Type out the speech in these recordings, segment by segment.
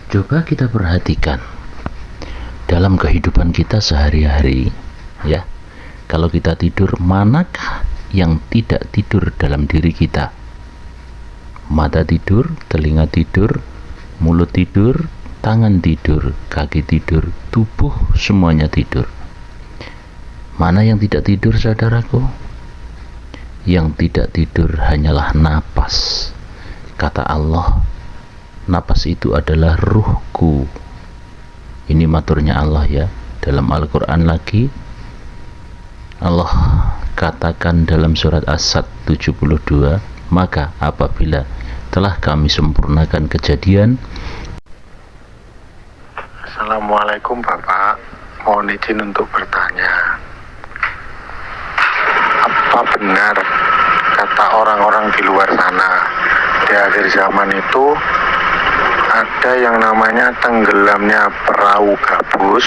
Coba kita perhatikan dalam kehidupan kita sehari-hari, ya. Kalau kita tidur, manakah yang tidak tidur dalam diri kita? Mata tidur, telinga tidur, mulut tidur, tangan tidur, kaki tidur, tubuh semuanya tidur. Mana yang tidak tidur, saudaraku? Yang tidak tidur hanyalah napas. Kata Allah, napas itu adalah ruhku. Ini maturnya Allah, ya. Dalam Al-Quran lagi, Allah katakan dalam surat As-Sad 72, maka apabila telah kami sempurnakan kejadian. Assalamualaikum Bapak, mohon izin untuk bertanya, apa benar kata orang-orang di luar sana, di akhir zaman itu ada yang namanya tenggelamnya perahu gabus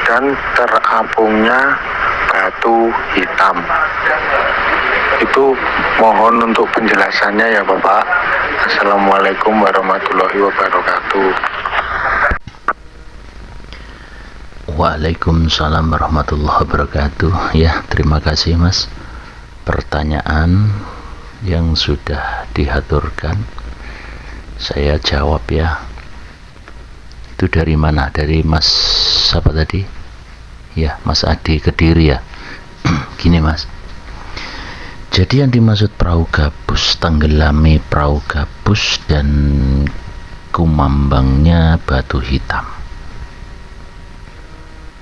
dan terapungnya batu hitam? Itu mohon untuk penjelasannya ya Bapak. Assalamualaikum warahmatullahi wabarakatuh. Waalaikumsalam warahmatullahi wabarakatuh. Ya, terima kasih Mas. Pertanyaan yang sudah diaturkan, saya jawab ya. Itu dari mana? Dari Mas siapa tadi? Ya, Mas Adi Kediri ya. Gini Mas, jadi yang dimaksud perahu gabus, tenggelami perahu gabus dan kumambangnya batu hitam,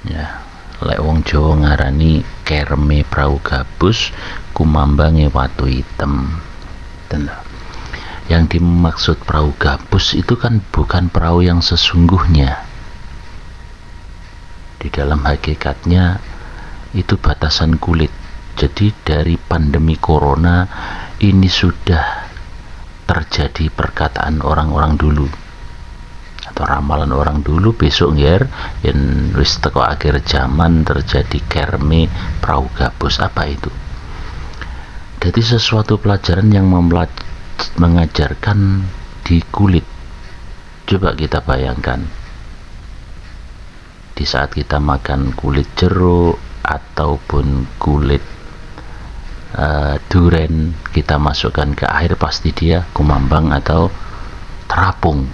ya. Lek wong Jawa ngarani kerme perahu gabus, kumambange watu hitam. Yang dimaksud perahu gabus itu kan bukan perahu yang sesungguhnya. Di dalam hakikatnya itu batasan kulit. Jadi dari pandemi corona ini sudah terjadi perkataan orang-orang dulu atau ramalan orang dulu, besok yer yang wis teko akhir zaman terjadi kerme perahu gabus. Apa itu? Jadi sesuatu pelajaran yang mengajarkan di kulit. Coba kita bayangkan, di saat kita makan kulit jeruk ataupun kulit duren, kita masukkan ke air, pasti dia kumambang atau terapung,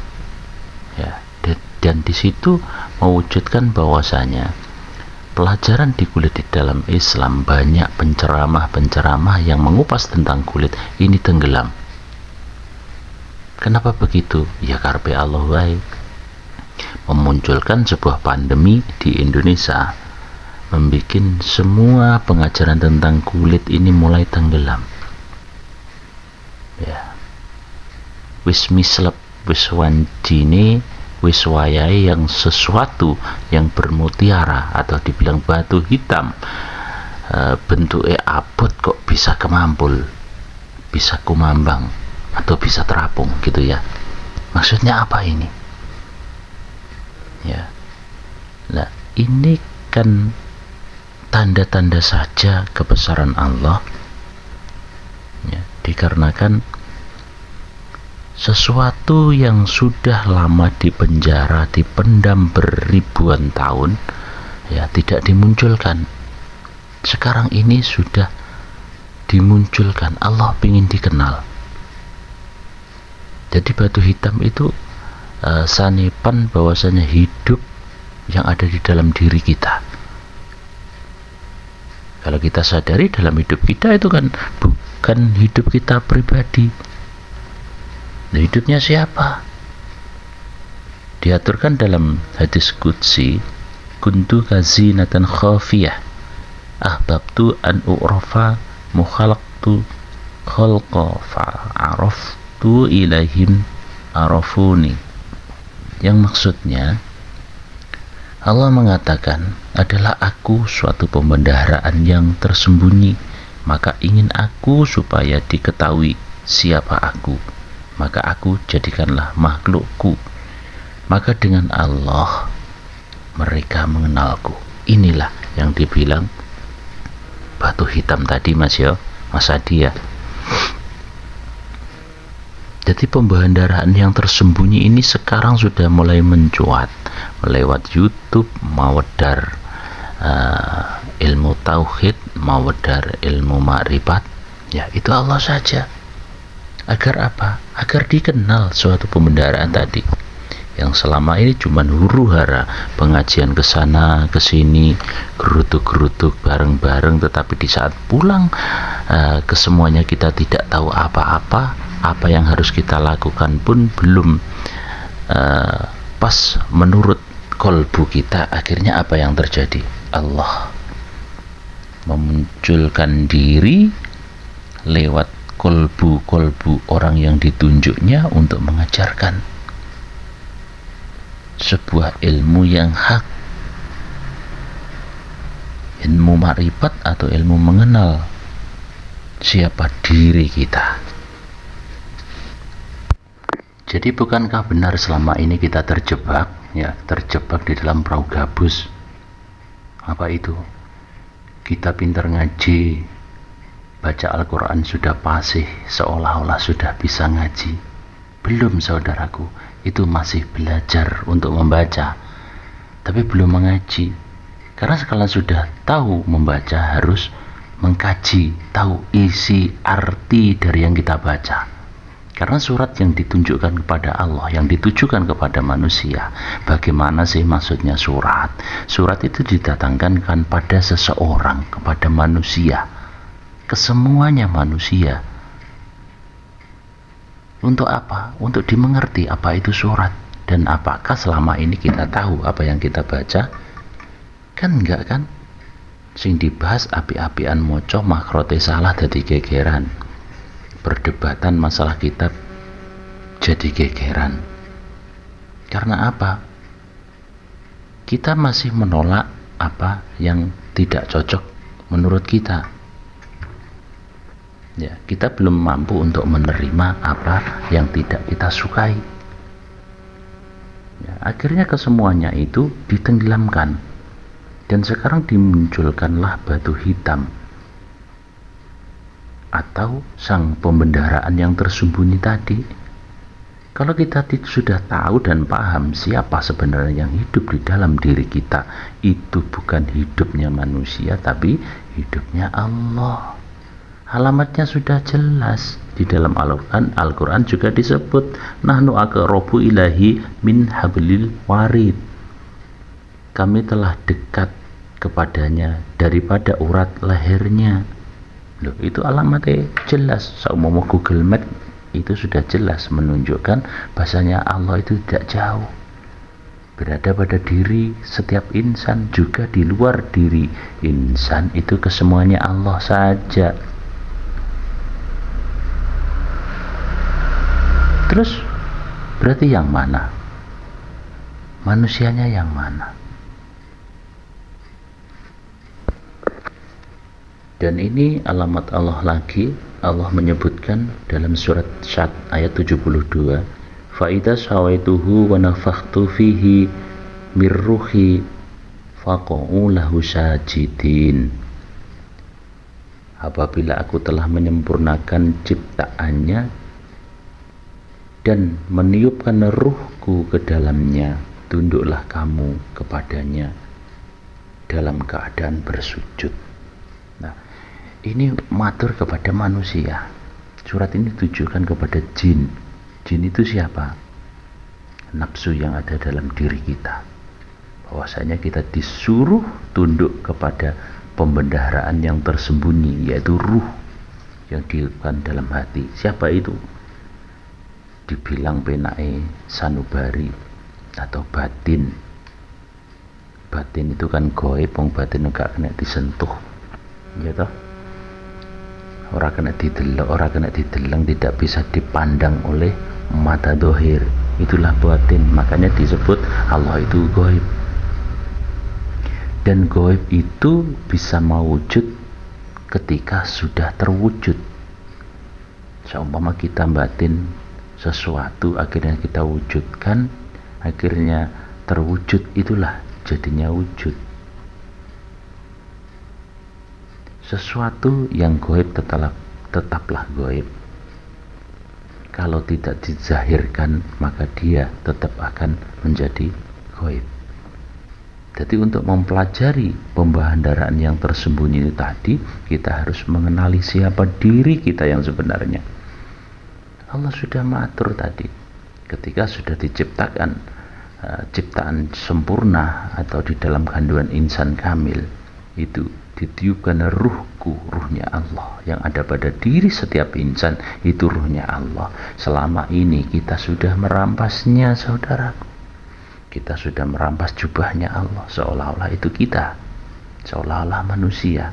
ya. Dan di situ mewujudkan bahwasanya pelajaran di kulit di dalam Islam, banyak penceramah yang mengupas tentang kulit ini tenggelam. Kenapa begitu? Ya karpe Allah baik memunculkan sebuah pandemi di Indonesia, membikin semua pengajaran tentang kulit ini mulai tenggelam, ya. Wis mislep, wis wanjine, wis wayai yang sesuatu yang bermutiara atau dibilang batu hitam, bentuknya abot kok bisa kemampul, bisa kumambang atau bisa terapung gitu ya. Maksudnya apa ini? Ya. Nah, ini kan tanda-tanda saja kebesaran Allah, ya, dikarenakan sesuatu yang sudah lama dipenjara, dipendam beribuan tahun, ya, tidak dimunculkan. Sekarang ini sudah dimunculkan. Allah ingin dikenal. Jadi batu hitam itu sanipan bahwasanya hidup yang ada di dalam diri kita. Kalau kita sadari dalam hidup kita itu kan bukan hidup kita pribadi. Nah, hidupnya siapa? Diaturkan dalam hadis qudsi, kuntu kazinatan khafiyah, ahbabtu an u'rafa mukhalaqtu khalqa fa'araftu ilaihim arafuni. Yang maksudnya, Allah mengatakan, adalah aku suatu pembendaharaan yang tersembunyi, maka ingin aku supaya diketahui siapa aku, maka aku jadikanlah makhlukku, maka dengan Allah mereka mengenalku. Inilah yang dibilang batu hitam tadi Mas ya, Mas Adi ya. Jadi Jadi pembendaharaan yang tersembunyi ini sekarang sudah mulai mencuat lewat YouTube, mawedar ilmu tauhid, mawedar ilmu makrifat. Ya, itu Allah saja. Agar apa? Agar dikenal suatu pembendaharaan tadi. Yang selama ini cuma huru-hara, pengajian ke sana ke sini, gerutuk-gerutuk bareng-bareng, tetapi di saat pulang kesemuanya kita tidak tahu apa-apa. Apa yang harus kita lakukan pun belum pas menurut kolbu kita. Akhirnya apa yang terjadi? Allah memunculkan diri lewat kolbu-kolbu orang yang ditunjuknya untuk mengajarkan sebuah ilmu yang hak, ilmu makrifat atau ilmu mengenal siapa diri kita. Jadi bukankah benar selama ini kita terjebak di dalam perahu gabus? Apa itu? Kita pintar ngaji, baca Al-Quran sudah fasih, seolah-olah sudah bisa ngaji. Belum, saudaraku, itu masih belajar untuk membaca, tapi belum mengaji. Karena sekalian sudah tahu membaca, harus mengkaji, tahu isi arti dari yang kita baca. Karena surat yang ditunjukkan kepada Allah, yang ditujukan kepada manusia, bagaimana sih maksudnya surat? Surat itu didatangkan kan pada seseorang, kepada manusia, kesemuanya manusia. Untuk apa? Untuk dimengerti apa itu surat. Dan apakah selama ini kita tahu apa yang kita baca? Kan enggak kan? Sing dibahas api-apian moco makrote salah dadi gegeran. Perdebatan masalah kitab jadi gegeran. Karena apa? Kita masih menolak apa yang tidak cocok menurut kita. Ya, kita belum mampu untuk menerima apa yang tidak kita sukai. Ya, akhirnya kesemuanya itu ditenggelamkan. Dan sekarang dimunculkanlah batu hitam atau sang pembendaharaan yang tersembunyi tadi. Kalau kita sudah tahu dan paham siapa sebenarnya yang hidup di dalam diri kita, itu bukan hidupnya manusia, tapi hidupnya Allah. Alamatnya sudah jelas di dalam Al-Quran juga disebut nahnu aqrabu ilahi min hablil warid. Kami telah dekat kepadanya daripada urat lehernya. Loh, itu alamatnya jelas. Seumpama Google Map itu sudah jelas menunjukkan bahasanya Allah itu tidak jauh, berada pada diri setiap insan, juga di luar diri insan. Itu kesemuanya Allah saja. Terus berarti yang mana? Manusianya yang mana? Dan ini alamat Allah lagi. Allah menyebutkan dalam surat Syad ayat 72, fa idza sawaituhu wa nafakhtu fihi mir ruhi faqa'u lahu sajidin. Apabila aku telah menyempurnakan ciptaannya dan meniupkan ruhku ke dalamnya, tunduklah kamu kepadanya dalam keadaan bersujud. Nah, ini matur kepada manusia. Surat ini ditujukan kepada jin. Jin itu siapa? Nafsu yang ada dalam diri kita. Bahwasanya kita disuruh tunduk kepada pembendaharaan yang tersembunyi, yaitu ruh yang dihidupkan dalam hati. Siapa itu? Dibilang penake sanubari atau batin. Batin itu kan goib, batin enggak kena disentuh. Ya toh? Orang kena didelok, orang kena dideleng, tidak bisa dipandang oleh mata dohir. Itulah batin. Makanya disebut Allah itu goib. Dan goib itu bisa mewujud ketika sudah terwujud. Seumpama kita batin sesuatu, akhirnya kita wujudkan, akhirnya terwujud, itulah jadinya wujud. Sesuatu yang goib tetaplah goib. kalau tidak dizahirkan maka dia tetap akan menjadi ghaib. Jadi untuk mempelajari pembahadaraan yang tersembunyi itu tadi, kita harus mengenali siapa diri kita yang sebenarnya. Allah sudah mengatur tadi, ketika sudah diciptakan ciptaan sempurna atau di dalam kandungan insan kamil, itu ditiupkan ruhnya Allah yang ada pada diri setiap insan, itu ruhnya Allah. Selama ini kita sudah merampasnya, saudaraku. Kita sudah merampas jubahnya Allah, seolah-olah itu kita, seolah-olah manusia.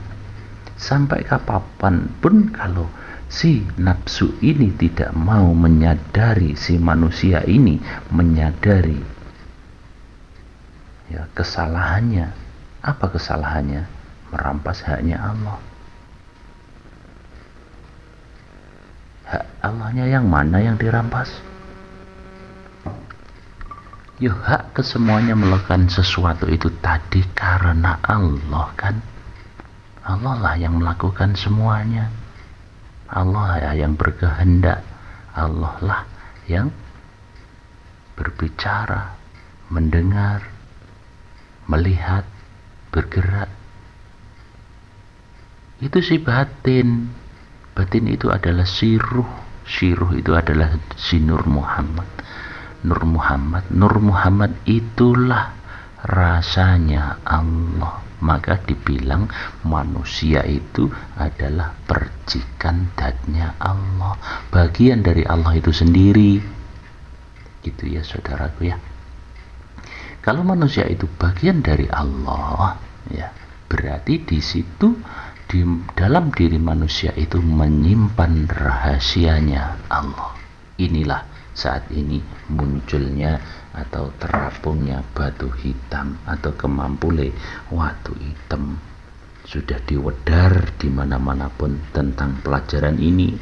Sampai kapanpun kalau si nafsu ini tidak mau menyadari, si manusia ini menyadari ya kesalahannya. Apa kesalahannya? Merampas haknya Allah. Hak Allahnya yang mana yang dirampas? Ya, hak kesemuanya melakukan sesuatu itu tadi karena Allah kan. Allah lah yang melakukan semuanya. Allah lah yang berkehendak. Allah lah yang berbicara, mendengar, melihat, bergerak. Itu si batin. Batin itu adalah siruh. Siruh itu adalah si Nur Muhammad. Nur Muhammad itulah rasanya Allah. Maka dibilang manusia itu adalah percikan zatnya Allah, bagian dari Allah itu sendiri. Gitu ya saudaraku ya. Kalau manusia itu bagian dari Allah, ya berarti di situ di dalam diri manusia itu menyimpan rahasianya Allah. Inilah saat ini munculnya atau terapungnya batu hitam atau kemampule watu hitam. Sudah diwedar di mana-mana pun tentang pelajaran ini.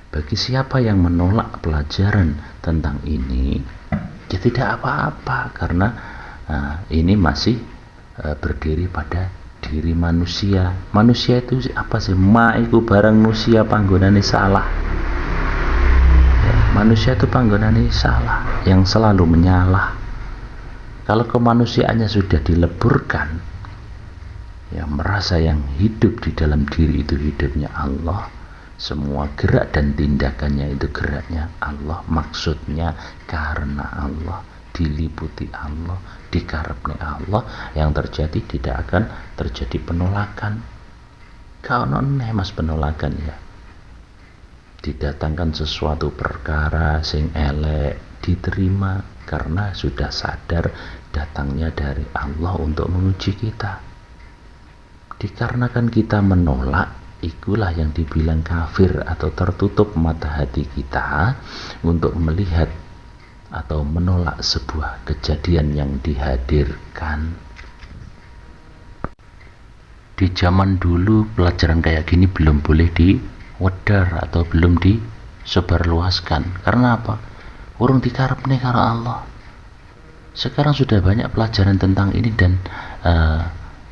Bagi siapa yang menolak pelajaran tentang ini, ya tidak apa-apa, karena ini masih berdiri pada diri manusia. Manusia itu apa sih? Iku barang manusia panggonane salah. Manusia itu panggonane salah, yang selalu menyalah. Kalau kemanusiaannya sudah dileburkan, yang merasa yang hidup di dalam diri itu hidupnya Allah, semua gerak dan tindakannya itu geraknya Allah, maksudnya karena Allah, diliputi Allah, dikarepne Allah, yang terjadi tidak akan terjadi penolakan. Kau noneh mas penolakan ya. Didatangkan sesuatu perkara sing elek diterima karena sudah sadar datangnya dari Allah untuk menguji kita. Dikarenakan kita menolak, itulah yang dibilang kafir atau tertutup mata hati kita untuk melihat atau menolak sebuah kejadian yang dihadirkan. Di zaman dulu pelajaran kayak gini belum boleh wedar atau belum disebarluaskan. Karena apa? Urung dikarepne karo Allah. Sekarang sudah banyak pelajaran tentang ini dan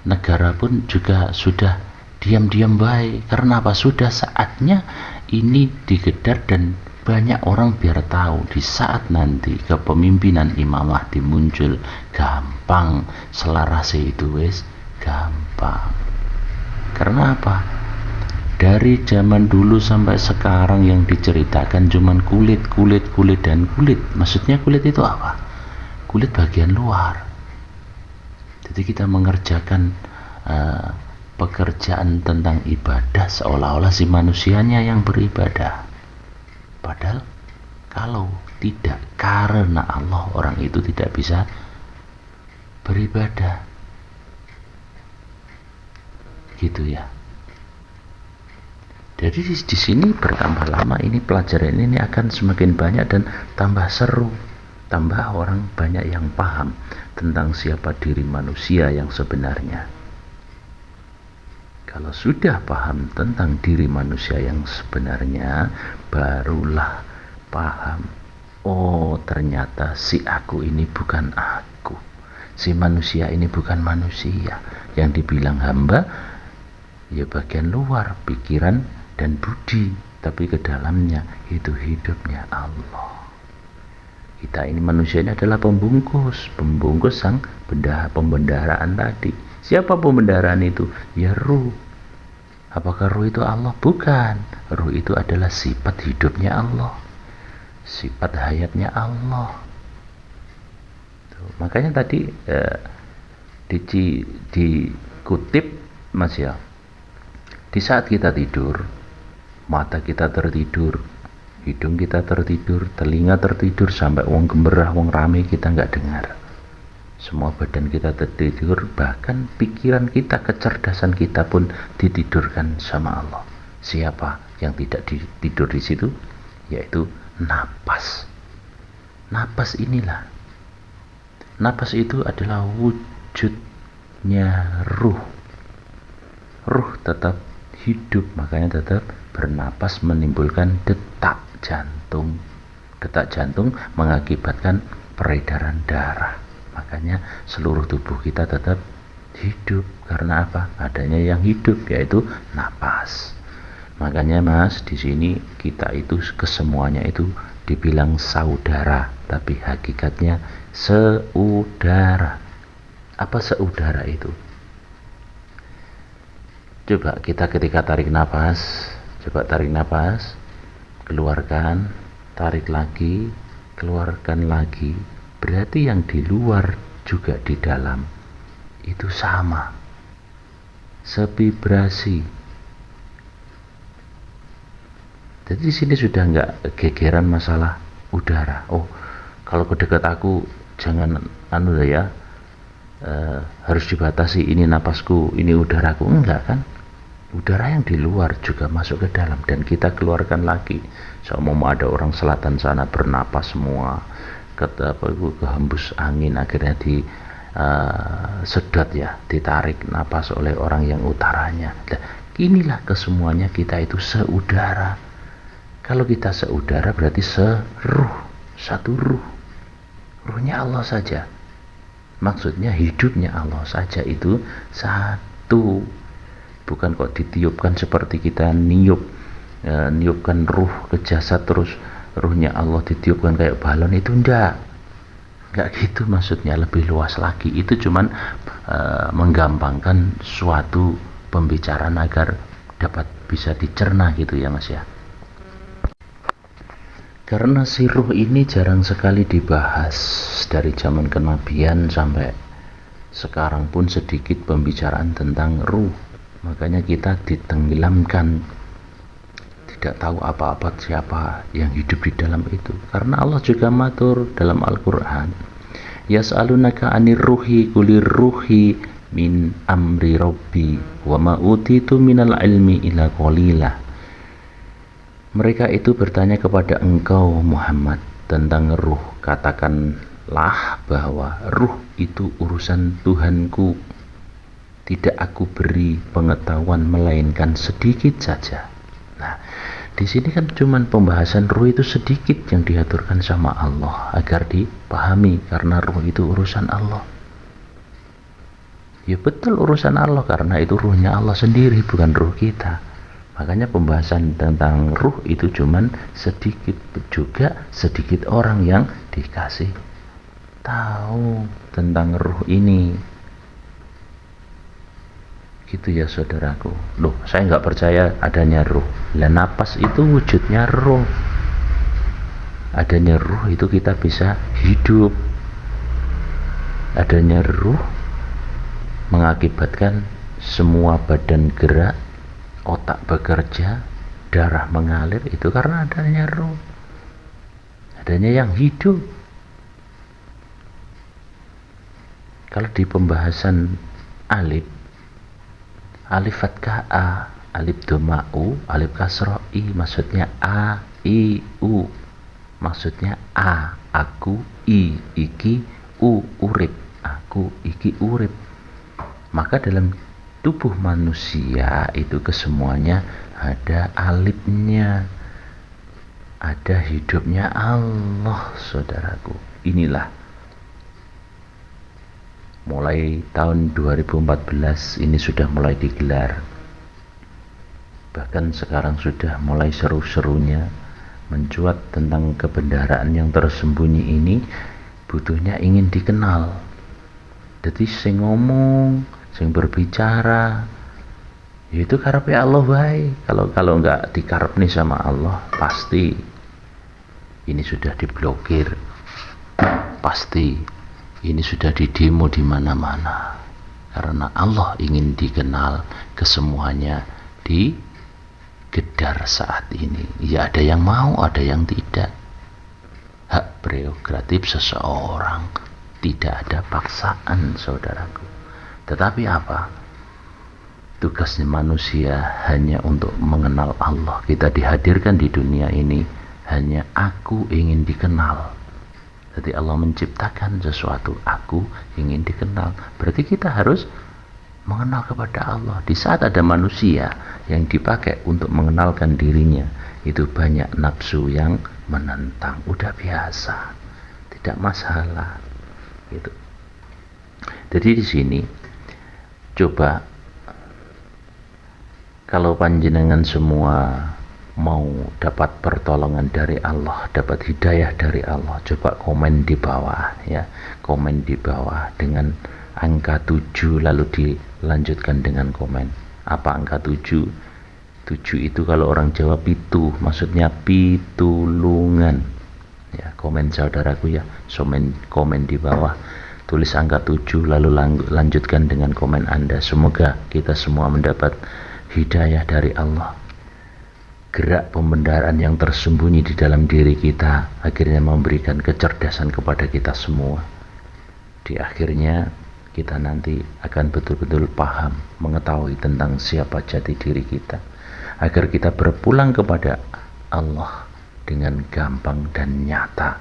negara pun juga sudah diam-diam baik. Karena apa? Sudah saatnya ini digedar dan banyak orang biar tahu di saat nanti kepemimpinan Imam Mahdi muncul, gampang selarase itu wis gampang. Karena apa? Dari zaman dulu sampai sekarang yang diceritakan cuman kulit. Maksudnya kulit itu apa? Kulit bagian luar. Jadi kita mengerjakan pekerjaan tentang ibadah seolah-olah si manusianya yang beribadah. Padahal kalau tidak karena Allah, orang itu tidak bisa beribadah. Gitu ya. Jadi di sini bertambah lama ini pelajaran ini akan semakin banyak dan tambah seru, tambah orang banyak yang paham tentang siapa diri manusia yang sebenarnya. Kalau sudah paham tentang diri manusia yang sebenarnya, barulah paham, oh ternyata si aku ini bukan aku, si manusia ini bukan manusia. Yang dibilang hamba ya bagian luar, pikiran dan budi, tapi ke dalamnya itu hidupnya Allah. Kita ini manusia ini adalah pembungkus sang pembendaharaan tadi. Siapa pembendaharaan itu? Ya ruh. Apakah ruh itu Allah? Bukan. Ruh itu adalah sifat hidupnya Allah, sifat hayatnya Allah. Tuh, makanya tadi dikutip Mas ya, di saat kita tidur, mata kita tertidur, hidung kita tertidur, telinga tertidur, sampai wong gemerah, wong rame kita nggak dengar. Semua badan kita tertidur, bahkan pikiran kita, kecerdasan kita pun ditidurkan sama Allah. Siapa yang tidak tidur di situ? Yaitu napas. Napas inilah. Napas itu adalah wujudnya ruh. Ruh tetap hidup, makanya tetap bernapas, menimbulkan detak jantung. Detak jantung mengakibatkan peredaran darah. Makanya seluruh tubuh kita tetap hidup. Karena apa? Adanya yang hidup, yaitu napas. Makanya Mas, di sini kita itu kesemuanya itu dibilang saudara, tapi hakikatnya seudara. Apa seudara itu? Coba kita ketika tarik nafas, coba tarik nafas, keluarkan, tarik lagi, keluarkan lagi. Berarti yang di luar juga di dalam itu sama, sevibrasi. Jadi di sini sudah nggak gegeran masalah udara. Oh, kalau kedekat aku jangan harus dibatasi, ini napasku, ini udaraku. Enggak kan? Udara yang di luar juga masuk ke dalam dan kita keluarkan lagi. Seumpama ada orang selatan sana bernapas semua, kehembus angin, akhirnya sedot ya, ditarik napas oleh orang yang utaranya. Nah, inilah kesemuanya kita itu seudara. Kalau kita seudara berarti seruh, satu ruh. Ruhnya Allah saja. Maksudnya hidupnya Allah saja itu satu. Bukan kok ditiupkan seperti kita niupkan ruh ke jasad, terus ruhnya Allah ditiupkan kayak balon, itu enggak gitu maksudnya. Lebih luas lagi, itu cuman menggampangkan suatu pembicaraan agar dapat bisa dicerna gitu ya Mas ya. Karena si ruh ini jarang sekali dibahas dari zaman kenabian sampai sekarang pun sedikit pembicaraan tentang ruh. Makanya kita ditenggelamkan, tidak tahu apa-apa siapa yang hidup di dalam itu. Karena Allah juga matur dalam Al-Quran, yas'alunaka anir ruhi kulir ruhi min amri rabbi wa ma utitu minal ilmi ila qalila. Mereka itu bertanya kepada engkau Muhammad tentang ruh. Katakanlah bahwa ruh itu urusan Tuhanku, tidak aku beri pengetahuan melainkan sedikit saja. Nah, di sini kan cuman pembahasan ruh itu sedikit yang diaturkan sama Allah agar dipahami, karena ruh itu urusan Allah. Ya betul urusan Allah, karena itu ruhnya Allah sendiri, bukan ruh kita. Makanya pembahasan tentang ruh itu cuman sedikit, juga sedikit orang yang dikasih tahu tentang ruh ini. Gitu ya saudaraku. Loh, saya nggak percaya adanya ruh. Lah napas itu wujudnya ruh. Adanya ruh itu kita bisa hidup. Adanya ruh mengakibatkan semua badan gerak, otak bekerja, darah mengalir, itu karena adanya ruh. Adanya yang hidup. Kalau di pembahasan alif fathah a, alif dhamma u, alif kasroh i, maksudnya a, i, u, maksudnya a, aku, i, iki, u, urip, aku, iki, urip. Maka dalam tubuh manusia itu kesemuanya ada alifnya, ada hidupnya Allah, saudaraku. Inilah mulai tahun 2014 ini sudah mulai digelar Bahkan sekarang sudah mulai seru-serunya mencuat tentang kebenaran yang tersembunyi ini, butuhnya ingin dikenal. Jadi sing ngomong, sing berbicara, itu karepe Allah wae. Kalau enggak dikarepni sama Allah, pasti ini sudah diblokir. Pasti ini sudah didemo di mana-mana. Karena Allah ingin dikenal kesemuanya di gedar saat ini. Ya ada yang mau, ada yang tidak. Hak prerogatif seseorang, tidak ada paksaan, saudaraku. Tetapi apa? Tugasnya manusia hanya untuk mengenal Allah. Kita dihadirkan di dunia ini hanya aku ingin dikenal. Jadi Allah menciptakan sesuatu, aku ingin dikenal. Berarti kita harus mengenal kepada Allah. Di saat ada manusia yang dipakai untuk mengenalkan dirinya, itu banyak nafsu yang menentang. Udah biasa, tidak masalah. Gitu. Jadi di sini coba, kalau panjenengan semua mau dapat pertolongan dari Allah, dapat hidayah dari Allah, coba komen di bawah ya. Komen di bawah dengan angka 7 lalu dilanjutkan dengan komen. Apa angka 7? 7 itu kalau orang Jawa pitu, maksudnya pitulungan. Ya, komen saudaraku ya. Komen di bawah. Tulis angka 7 lalu lanjutkan dengan komen Anda. Semoga kita semua mendapat hidayah dari Allah. Gerak pembenaran yang tersembunyi di dalam diri kita akhirnya memberikan kecerdasan kepada kita semua. Di akhirnya kita nanti akan betul-betul paham, mengetahui tentang siapa jati diri kita, agar kita berpulang kepada Allah dengan gampang dan nyata.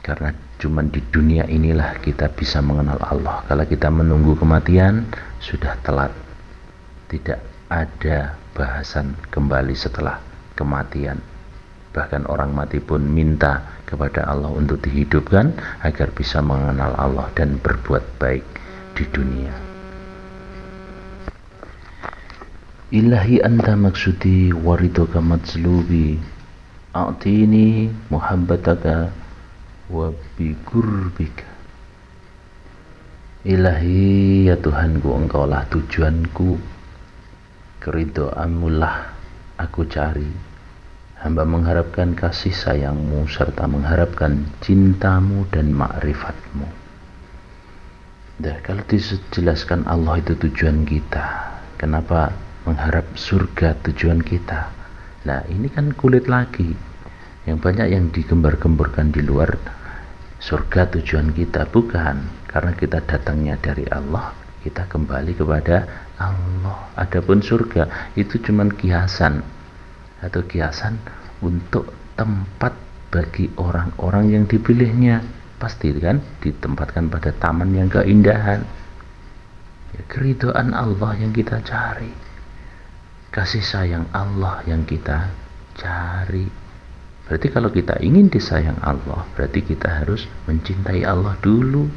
Karena cuma di dunia inilah kita bisa mengenal Allah. Kalau kita menunggu kematian, sudah telat. Tidak ada bahasan kembali setelah kematian. Bahkan orang mati pun minta kepada Allah untuk dihidupkan agar bisa mengenal Allah dan berbuat baik di dunia. Ilahi anta maksudi waridoka matslubi, a'tini muhabbataka wa bigurbika. Ilahi, ya Tuhanku, engkaulah tujuanku, keridhoanmu-lah aku cari. Hamba mengharapkan kasih sayangmu serta mengharapkan cintamu dan ma'rifatmu. Dan kalau dijelaskan Allah itu tujuan kita, kenapa mengharap surga tujuan kita? Nah ini kan kulit lagi. Yang banyak yang digembar-gemburkan di luar, surga tujuan kita. Bukan, karena kita datangnya dari Allah, kita kembali kepada Allah. Adapun surga itu cuma kiasan, atau kiasan untuk tempat bagi orang-orang yang dipilihnya. Pasti kan ditempatkan pada taman yang keindahan. Ya, keridhaan Allah yang kita cari, kasih sayang Allah yang kita cari. Berarti kalau kita ingin disayang Allah, berarti kita harus mencintai Allah dulu,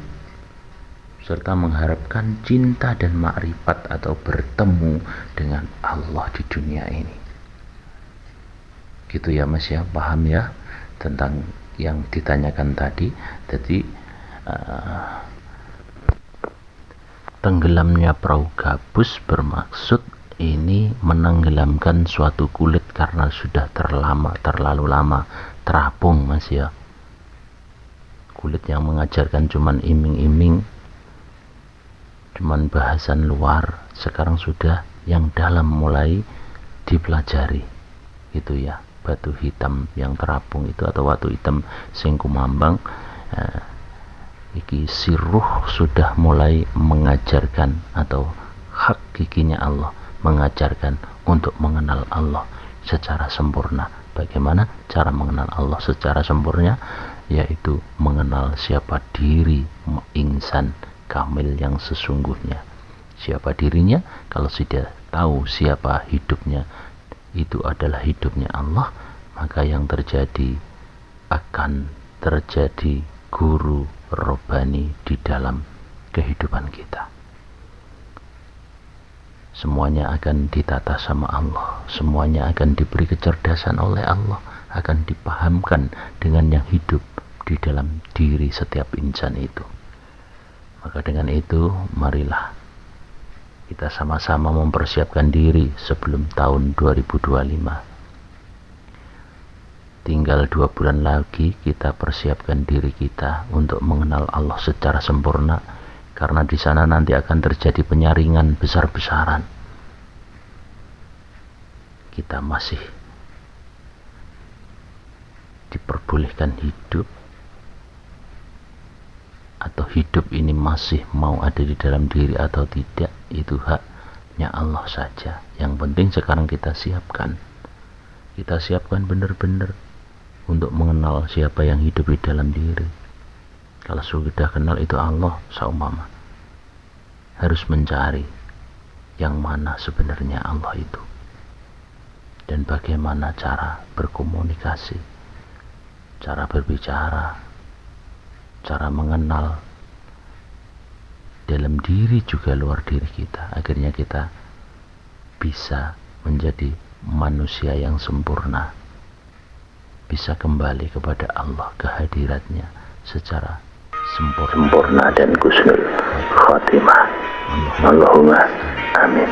serta mengharapkan cinta dan makrifat atau bertemu dengan Allah di dunia ini. Gitu ya Mas ya, paham ya tentang yang ditanyakan tadi. Jadi tenggelamnya perahu gabus bermaksud ini menenggelamkan suatu kulit karena sudah terlalu lama terapung Mas ya. Kulit yang mengajarkan cuman iming-iming, cuman bahasan luar, sekarang sudah yang dalam mulai dipelajari. Itu ya, batu hitam yang terapung itu atau batu hitam sing kumambang, iki si ruh sudah mulai mengajarkan, atau hak giginya Allah mengajarkan untuk mengenal Allah secara sempurna. Bagaimana cara mengenal Allah secara sempurna? Yaitu mengenal siapa diri insan kamil yang sesungguhnya. Siapa dirinya? Kalau sudah tahu siapa hidupnya, itu adalah hidupnya Allah, maka yang terjadi akan terjadi guru robbani di dalam kehidupan kita. semuanya akan ditata sama Allah, semuanya akan diberi kecerdasan oleh Allah, akan dipahamkan dengan yang hidup di dalam diri setiap insan itu. Maka dengan itu, marilah kita sama-sama mempersiapkan diri sebelum tahun 2025. Tinggal 2 bulan lagi kita persiapkan diri kita untuk mengenal Allah secara sempurna, karena di sana nanti akan terjadi penyaringan besar-besaran. Kita masih diperbolehkan hidup, atau hidup ini masih mau ada di dalam diri atau tidak, itu haknya Allah saja. Yang penting sekarang kita siapkan benar-benar untuk mengenal siapa yang hidup di dalam diri. Kalau sudah kenal itu Allah saumpama, harus mencari yang mana sebenarnya Allah itu, dan bagaimana cara berkomunikasi, cara berbicara, cara mengenal dalam diri juga luar diri kita. Akhirnya kita bisa menjadi manusia yang sempurna, bisa kembali kepada Allah, kehadiratnya secara sempurna dan husnul khatimah. Allahumma amin.